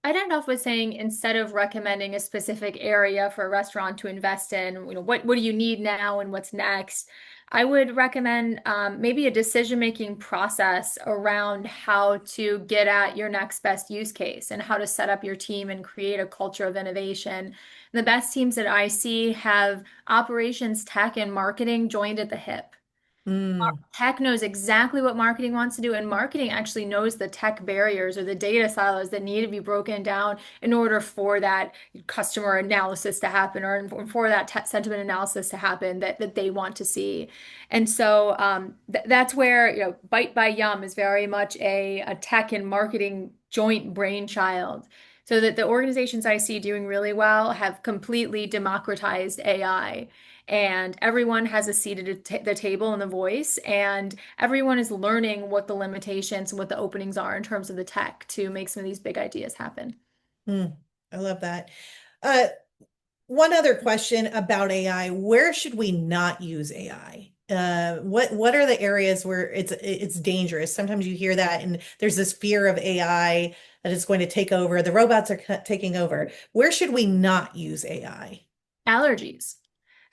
I'd end off with saying, instead of recommending a specific area for a restaurant to invest in, what do you need now and what's next? I would recommend maybe a decision-making process around how to get at your next best use case and how to set up your team and create a culture of innovation. The best teams that I see have operations, tech, and marketing joined at the hip. Tech knows exactly what marketing wants to do, and marketing actually knows the tech barriers or the data silos that need to be broken down in order for that customer analysis to happen, or for that sentiment analysis to happen that they want to see. And so that's where Bite by Yum is very much a tech and marketing joint brainchild. So that the organizations I see doing really well have completely democratized AI. And everyone has a seat at the table and the voice, and everyone is learning what the limitations and what the openings are in terms of the tech to make some of these big ideas happen. I love that. One other question about AI: where should we not use AI? What are the areas where it's dangerous? Sometimes you hear that, and there's this fear of AI that it's going to take over. The robots are taking over. Where should we not use AI? Allergies.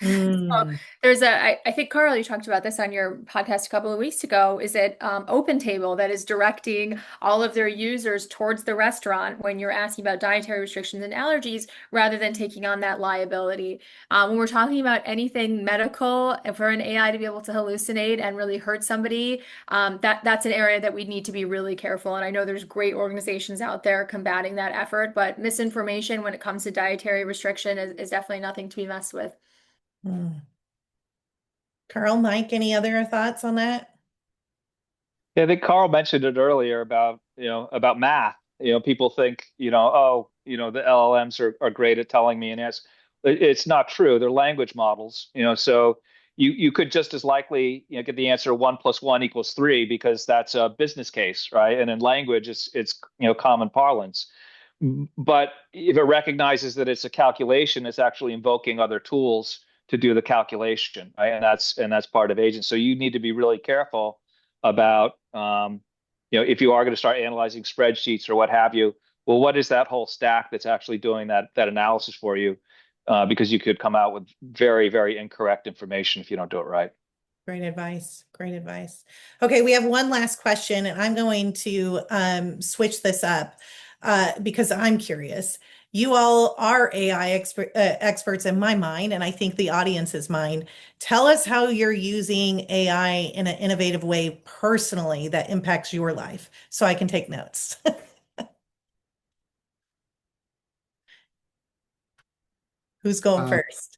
So there's I think, Carl, you talked about this on your podcast a couple of weeks ago. Is it OpenTable that is directing all of their users towards the restaurant when you're asking about dietary restrictions and allergies, rather than taking on that liability? When we're talking about anything medical, for an AI to be able to hallucinate and really hurt somebody, that's an area that we need to be really careful. And I know there's great organizations out there combating that effort, but misinformation when it comes to dietary restriction is definitely nothing to be messed with. Carl, Mike, any other thoughts on that? Yeah, I think Carl mentioned it earlier about math. People think the LLMs are great at telling me, and it's not true. They're language models. So you could just as likely get the answer 1 + 1 = 3, because that's a business case, right? And in language, it's common parlance. But if it recognizes that it's a calculation, it's actually invoking other tools to do the calculation, right? And that's part of agents. So you need to be really careful about if you are going to start analyzing spreadsheets or what have you. Well, what is that whole stack that's actually doing that analysis for you? Because you could come out with very, very incorrect information if you don't do it right. Great advice. Great advice. Okay, we have one last question, and I'm going to switch this up because I'm curious. You all are AI experts in my mind, and I think the audience's mind. Tell us how you're using AI in an innovative way personally that impacts your life so I can take notes. Who's going Uh, first?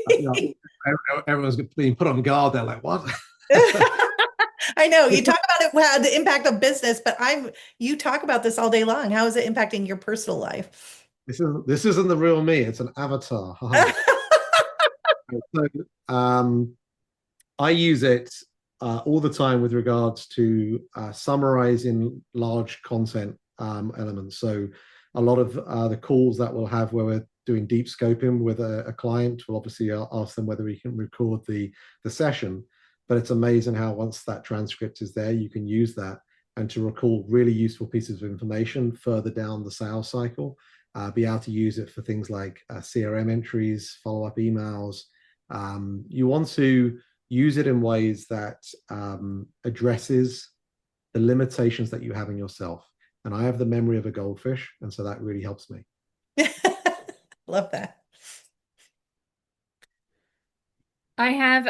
no, everyone's being put on guard. They're like, "What?" I know you talk about it, how the impact of business, but you talk about this all day long. How is it impacting your personal life? This isn't the real me. It's an avatar. So, I use it all the time with regards to summarizing large content elements. So a lot of the calls that we'll have where we're doing deep scoping with a client, we'll obviously ask them whether we can record the session. But it's amazing how once that transcript is there, you can use that and to recall really useful pieces of information further down the sales cycle. Be able to use it for things like CRM entries, follow-up emails. You want to use it in ways that addresses the limitations that you have in yourself. And I have the memory of a goldfish, and so that really helps me. Love that. I have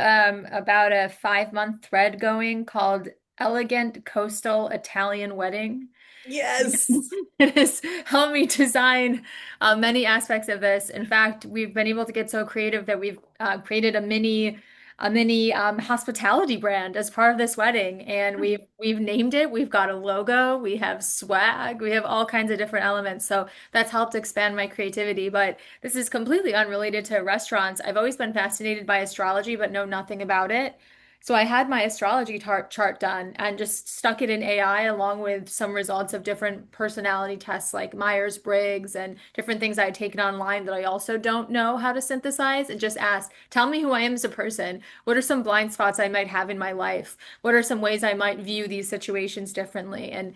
about a 5-month thread going called Elegant Coastal Italian Wedding. Yes. It has helped me design many aspects of this. In fact, we've been able to get so creative that we've created a mini hospitality brand as part of this wedding, and we've named it. We've got a logo, we have swag, we have all kinds of different elements. So that's helped expand my creativity. But this is completely unrelated to restaurants. I've always been fascinated by astrology, but know nothing about it. So I had my astrology chart done and just stuck it in AI along with some results of different personality tests like Myers-Briggs and different things I had taken online that I also don't know how to synthesize, and just asked, tell me who I am as a person. What are some blind spots I might have in my life? What are some ways I might view these situations differently? And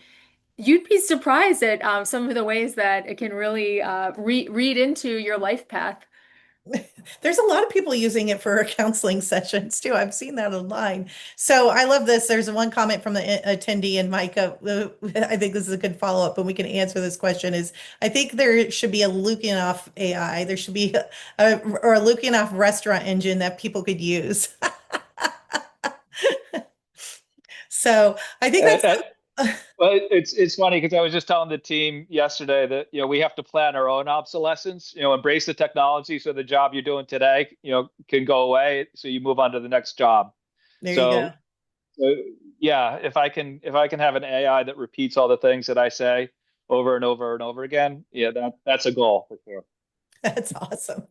you'd be surprised at some of the ways that it can really read into your life path. There's a lot of people using it for counseling sessions too. I've seen that online. So I love this. There's one comment from the attendee, and Micah, I think this is a good follow-up, and we can answer this question is, I think there should be a looking off AI. There should be or a looking off restaurant engine that people could use. So I think And, that's and well, it's funny because I was just telling the team yesterday that we have to plan our own obsolescence. Embrace the technology so the job you're doing today can go away, so you move on to the next job. there you go. So, so yeah, if I can have an AI that repeats all the things that I say over and over and over again, yeah, that's a goal for sure. That's awesome.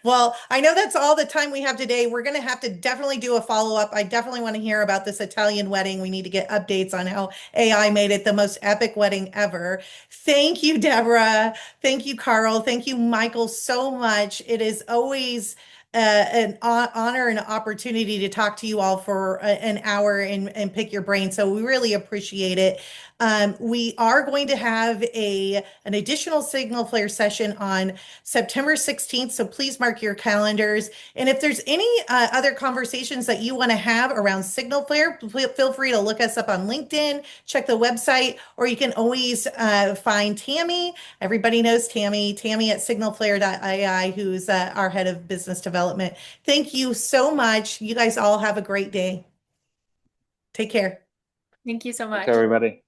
Well, I know that's all the time we have today. We're going to have to definitely do a follow-up. I definitely want to hear about this Italian wedding. We need to get updates on how AI made it the most epic wedding ever. Thank you, Deborah. Thank you, Carl. Thank you, Michael, so much. It is always an honor and opportunity to talk to you all for an hour and pick your brain. So we really appreciate it. We are going to have an additional SignalFlare session on September 16th. So please mark your calendars. And if there's any other conversations that you want to have around SignalFlare, feel free to look us up on LinkedIn, check the website, or you can always find Tammy. Everybody knows Tammy at SignalFlare.ai, who's our head of business development. Thank you so much. You guys all have a great day. Take care. Thank you so Thanks, much. everybody.